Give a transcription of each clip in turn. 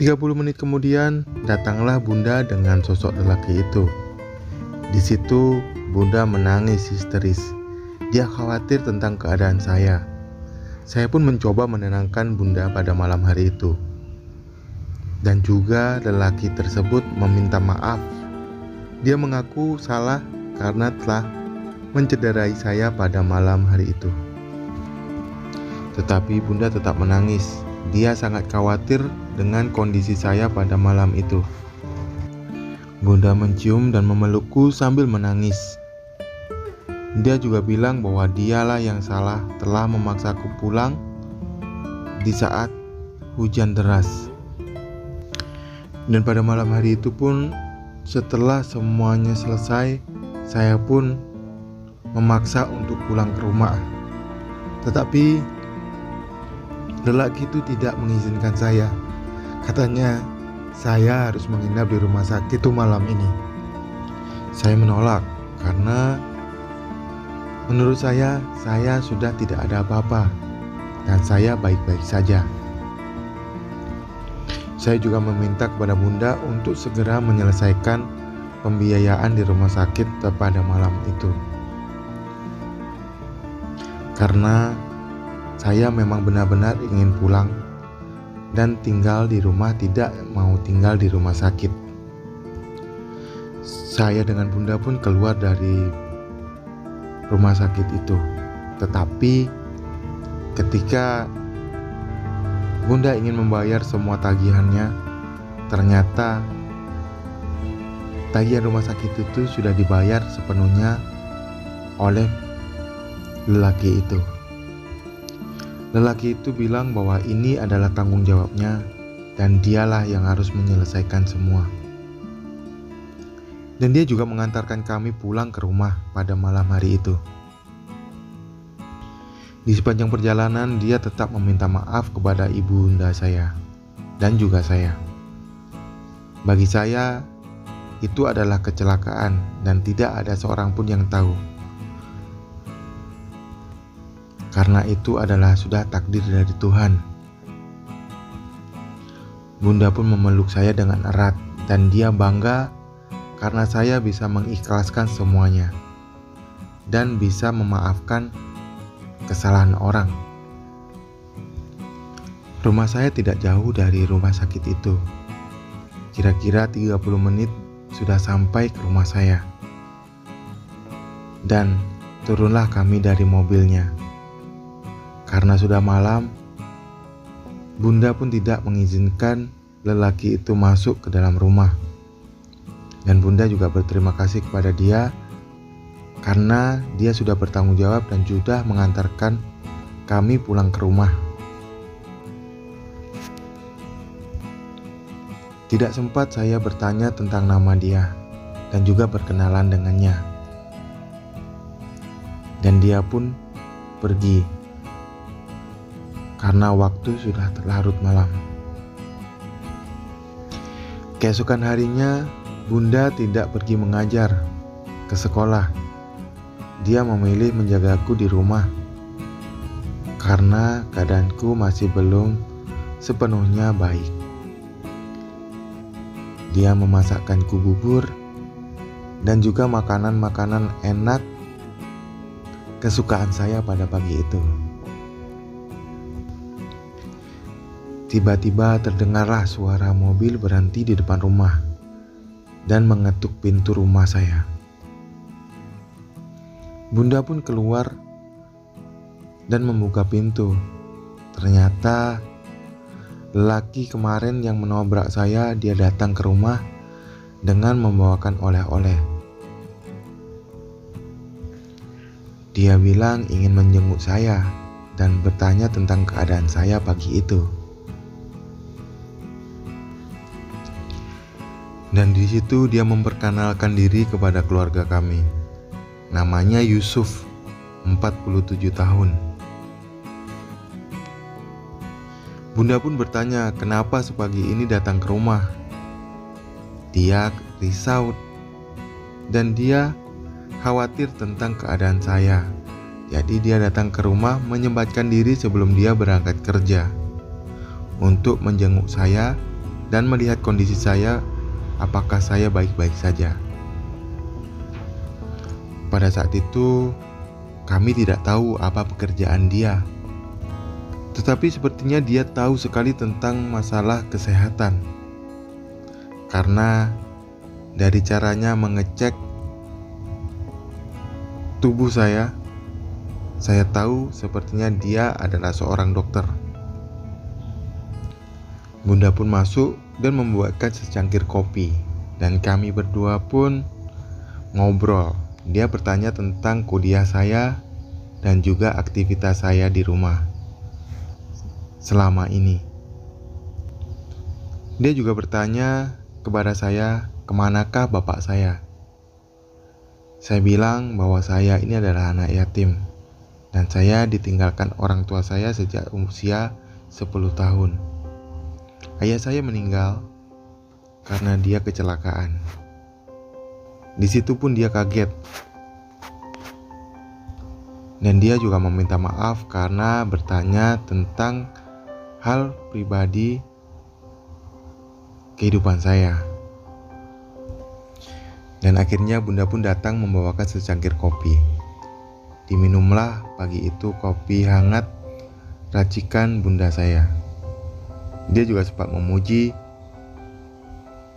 30 menit kemudian, datanglah Bunda dengan sosok lelaki itu. Di situ, Bunda menangis histeris. Dia khawatir tentang keadaan saya. Saya pun mencoba menenangkan Bunda pada malam hari itu. Dan juga lelaki tersebut meminta maaf. Dia mengaku salah karena telah mencederai saya pada malam hari itu. Tetapi Bunda tetap menangis. Dia sangat khawatir dengan kondisi saya pada malam itu. Bunda mencium dan memelukku sambil menangis. Dia juga bilang bahwa dialah yang salah telah memaksaku pulang di saat hujan deras. Dan pada malam hari itu pun, setelah semuanya selesai, saya pun memaksa untuk pulang ke rumah. Tetapi lelaki itu tidak mengizinkan saya. Katanya saya harus menginap di rumah sakit itu malam ini. Saya menolak karena menurut saya sudah tidak ada apa-apa dan saya baik-baik saja. Saya juga meminta kepada Bunda untuk segera menyelesaikan pembiayaan di rumah sakit pada malam itu. Karena saya memang benar-benar ingin pulang dan tinggal di rumah, tidak mau tinggal di rumah sakit. Saya dengan Bunda pun keluar dari rumah sakit itu. Tetapi ketika Bunda ingin membayar semua tagihannya, ternyata tagihan rumah sakit itu sudah dibayar sepenuhnya oleh lelaki itu. Lelaki itu bilang bahwa ini adalah tanggung jawabnya dan dialah yang harus menyelesaikan semua. Dan dia juga mengantarkan kami pulang ke rumah pada malam hari itu. Di sepanjang perjalanan dia tetap meminta maaf kepada ibunda saya dan juga saya. Bagi saya itu adalah kecelakaan dan tidak ada seorang pun yang tahu. Karena itu adalah sudah takdir dari Tuhan. Bunda pun memeluk saya dengan erat dan dia bangga karena saya bisa mengikhlaskan semuanya dan bisa memaafkan kesalahan orang. Rumah saya tidak jauh dari rumah sakit itu. Kira-kira 30 menit sudah sampai ke rumah saya. Dan turunlah kami dari mobilnya. Karena sudah malam, Bunda pun tidak mengizinkan lelaki itu masuk ke dalam rumah. Dan Bunda juga berterima kasih kepada dia karena dia sudah bertanggung jawab dan sudah mengantarkan kami pulang ke rumah. Tidak sempat saya bertanya tentang nama dia dan juga berkenalan dengannya. Dan dia pun pergi karena waktu sudah larut malam. Keesokan harinya, Bunda tidak pergi mengajar ke sekolah. Dia memilih menjagaku di rumah karena keadaanku masih belum sepenuhnya baik. Dia memasakkanku bubur dan juga makanan-makanan enak kesukaan saya pada pagi itu. Tiba-tiba terdengarlah suara mobil berhenti di depan rumah dan mengetuk pintu rumah saya. Bunda pun keluar dan membuka pintu. Ternyata lelaki kemarin yang menobrak saya, dia datang ke rumah dengan membawakan oleh-oleh. Dia bilang ingin menjenguk saya dan bertanya tentang keadaan saya pagi itu. Dan di situ dia memperkenalkan diri kepada keluarga kami. Namanya Yusuf, 47 tahun. Bunda pun bertanya kenapa sepagi ini datang ke rumah. Dia risau dan dia khawatir tentang keadaan saya. Jadi dia datang ke rumah menyempatkan diri sebelum dia berangkat kerja untuk menjenguk saya dan melihat kondisi saya, apakah saya baik-baik saja. Pada saat itu, kami tidak tahu apa pekerjaan dia, tetapi sepertinya dia tahu sekali tentang masalah kesehatan, karena dari caranya mengecek tubuh saya tahu sepertinya dia adalah seorang dokter. Bunda pun masuk dan membuatkan secangkir kopi, dan kami berdua pun ngobrol. Dia bertanya tentang kuliah saya dan juga aktivitas saya di rumah selama ini. Dia juga bertanya kepada saya, kemanakah bapak saya? Saya bilang bahwa saya ini adalah anak yatim, dan saya ditinggalkan orang tua saya sejak usia 10 tahun. Ayah saya meninggal karena dia kecelakaan. Di situ pun dia kaget. Dan dia juga meminta maaf karena bertanya tentang hal pribadi kehidupan saya. Dan akhirnya Bunda pun datang membawakan secangkir kopi. Diminumlah pagi itu kopi hangat racikan Bunda saya. Dia juga sempat memuji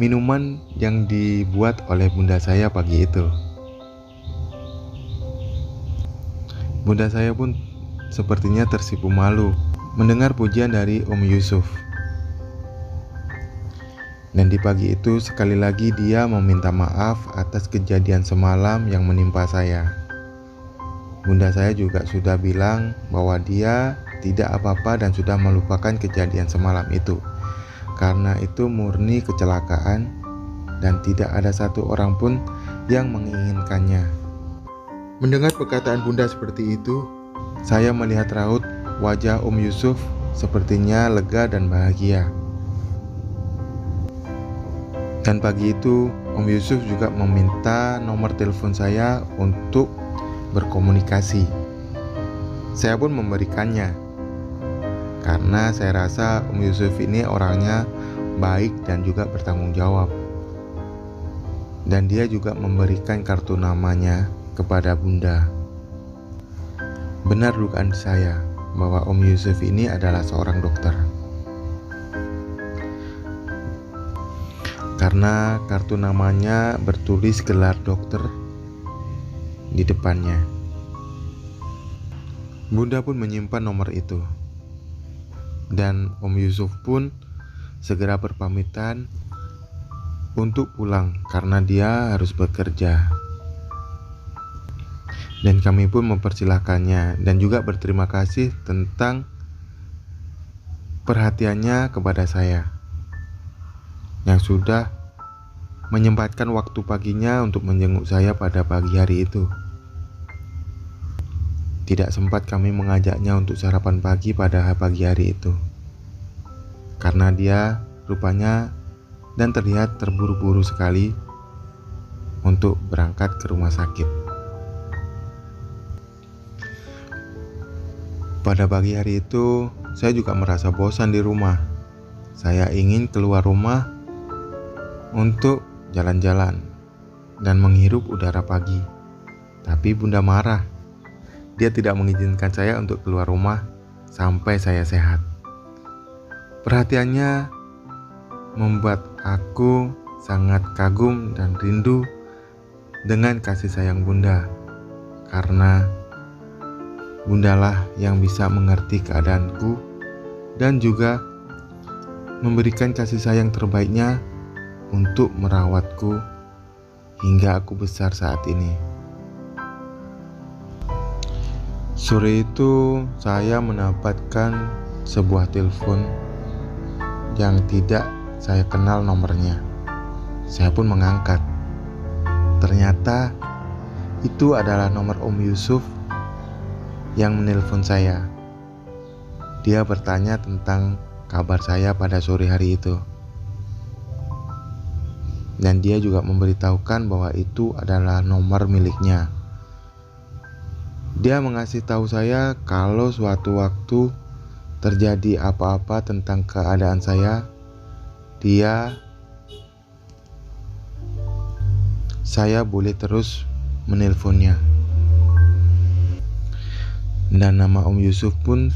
minuman yang dibuat oleh Bunda saya pagi itu. Bunda saya pun sepertinya tersipu malu mendengar pujian dari Om Yusuf. Dan di pagi itu sekali lagi dia meminta maaf atas kejadian semalam yang menimpa saya. Bunda saya juga sudah bilang bahwa dia tidak apa-apa dan sudah melupakan kejadian semalam itu, karena itu murni kecelakaan dan tidak ada satu orang pun yang menginginkannya. Mendengar perkataan Bunda seperti itu, saya melihat raut wajah Om Yusuf sepertinya lega dan bahagia. Dan pagi itu Om Yusuf juga meminta nomor telepon saya untuk berkomunikasi. Saya pun memberikannya, karena saya rasa Om Yusuf ini orangnya baik dan juga bertanggung jawab. Dan dia juga memberikan kartu namanya kepada Bunda. Benar dugaan saya bahwa Om Yusuf ini adalah seorang dokter, karena kartu namanya bertulis gelar dokter di depannya. Bunda pun menyimpan nomor itu. Dan Om Yusuf pun segera berpamitan untuk pulang karena dia harus bekerja. Dan kami pun mempersilahkannya dan juga berterima kasih tentang perhatiannya kepada saya, yang sudah menyempatkan waktu paginya untuk menjenguk saya pada pagi hari itu. Tidak sempat kami mengajaknya untuk sarapan pagi pada pagi hari itu, karena dia rupanya dan terlihat terburu-buru sekali untuk berangkat ke rumah sakit. Pada pagi hari itu, saya juga merasa bosan di rumah. Saya ingin keluar rumah untuk jalan-jalan dan menghirup udara pagi. Tapi Bunda marah. Dia tidak mengizinkan saya untuk keluar rumah sampai saya sehat. Perhatiannya membuat aku sangat kagum dan rindu dengan kasih sayang Bunda, karena Bundalah yang bisa mengerti keadaanku dan juga memberikan kasih sayang terbaiknya untuk merawatku hingga aku besar saat ini. Sore itu saya mendapatkan sebuah telepon yang tidak saya kenal nomornya. Saya pun mengangkat. Ternyata itu adalah nomor Om Yusuf yang menelpon saya. Dia bertanya tentang kabar saya pada sore hari itu. Dan dia juga memberitahukan bahwa itu adalah nomor miliknya. Dia mengasih tahu saya kalau suatu waktu terjadi apa-apa tentang keadaan saya, saya boleh terus menelponnya. Dan nama Om Yusuf pun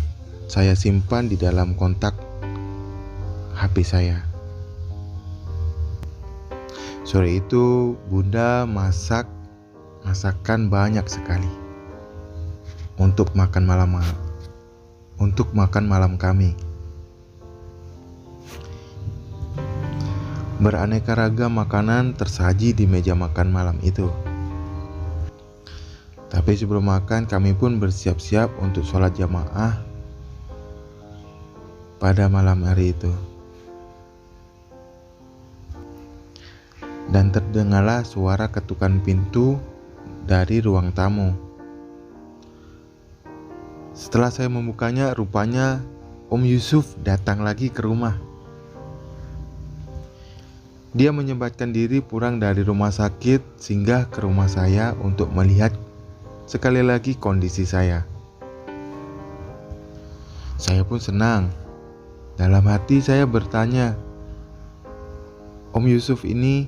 saya simpan di dalam kontak HP saya. Sore itu Bunda masakan banyak sekali untuk makan malam kami. Beraneka ragam makanan tersaji di meja makan malam itu. Tapi sebelum makan kami pun bersiap-siap untuk sholat jamaah pada malam hari itu. Dan terdengarlah suara ketukan pintu dari ruang tamu. Setelah saya membukanya, rupanya Om Yusuf datang lagi ke rumah. Dia menyempatkan diri pulang dari rumah sakit singgah ke rumah saya untuk melihat sekali lagi kondisi saya. Saya pun senang. Dalam hati saya bertanya, Om Yusuf ini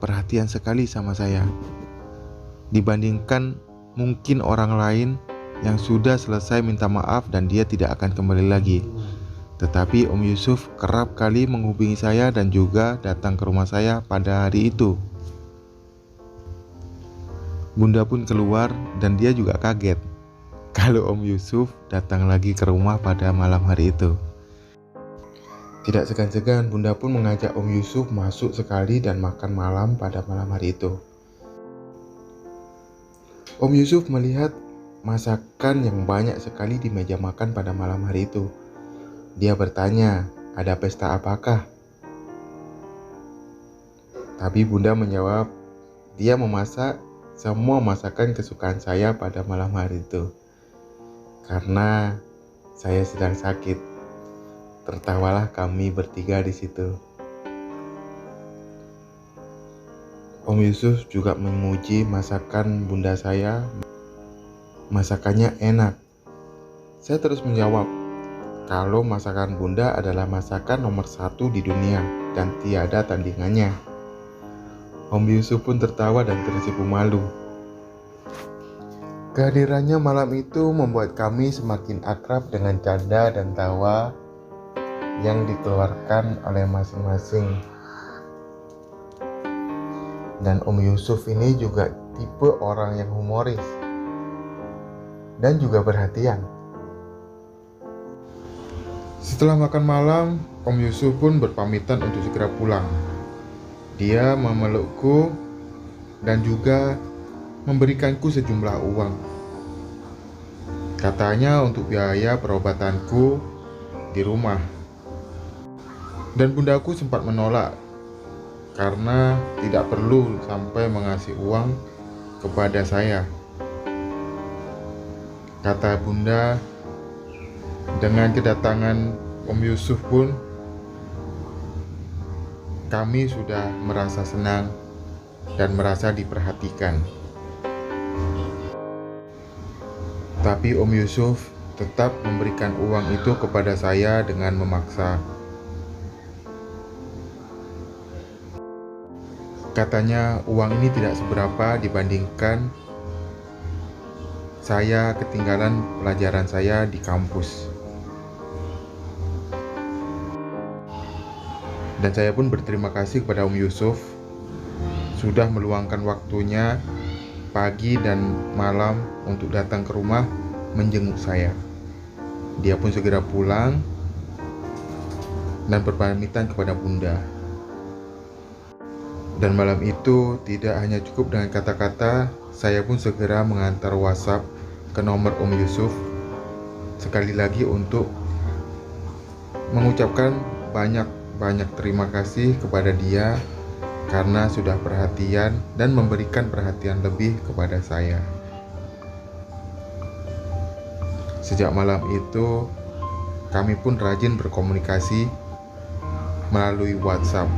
perhatian sekali sama saya dibandingkan mungkin orang lain yang sudah selesai minta maaf dan dia tidak akan kembali lagi. Tetapi Om Yusuf kerap kali menghubungi saya dan juga datang ke rumah saya pada hari itu. Bunda pun keluar dan dia juga kaget kalau Om Yusuf datang lagi ke rumah pada malam hari itu. Tidak segan-segan Bunda pun mengajak Om Yusuf masuk sekali dan makan malam pada malam hari itu. Om Yusuf melihat masakan yang banyak sekali di meja makan pada malam hari itu. Dia bertanya, ada pesta apakah? Tapi Bunda menjawab, dia memasak semua masakan kesukaan saya pada malam hari itu. Karena saya sedang sakit. Tertawalah kami bertiga di situ. Om Yusuf juga memuji masakan Bunda saya. Masakannya enak. Saya terus menjawab, kalau masakan Bunda adalah masakan nomor 1 di dunia dan tiada tandingannya. Om Yusuf pun tertawa dan tersipu malu. Kehadirannya malam itu membuat kami semakin akrab dengan canda dan tawa yang dikeluarkan oleh masing-masing. Dan Om Yusuf ini juga tipe orang yang humoris dan juga perhatian. Setelah makan malam, Om Yusuf pun berpamitan untuk segera pulang. Dia memelukku dan juga memberikanku sejumlah uang. Katanya untuk biaya perobatanku di rumah. Dan bundaku sempat menolak karena tidak perlu sampai mengasih uang kepada saya. Kata Bunda, dengan kedatangan Om Yusuf pun kami sudah merasa senang dan merasa diperhatikan. Tapi Om Yusuf tetap memberikan uang itu kepada saya dengan memaksa. Katanya uang ini tidak seberapa dibandingkan saya ketinggalan pelajaran saya di kampus. Dan saya pun berterima kasih kepada Om Yusuf sudah meluangkan waktunya pagi dan malam untuk datang ke rumah menjenguk saya. Dia pun segera pulang dan berpamitan kepada Bunda. Dan malam itu tidak hanya cukup dengan kata-kata, saya pun segera mengantar WhatsApp ke nomor Om Yusuf sekali lagi untuk mengucapkan banyak terima kasih kepada dia karena sudah perhatian dan memberikan perhatian lebih kepada saya. Sejak malam itu, kami pun rajin berkomunikasi melalui WhatsApp.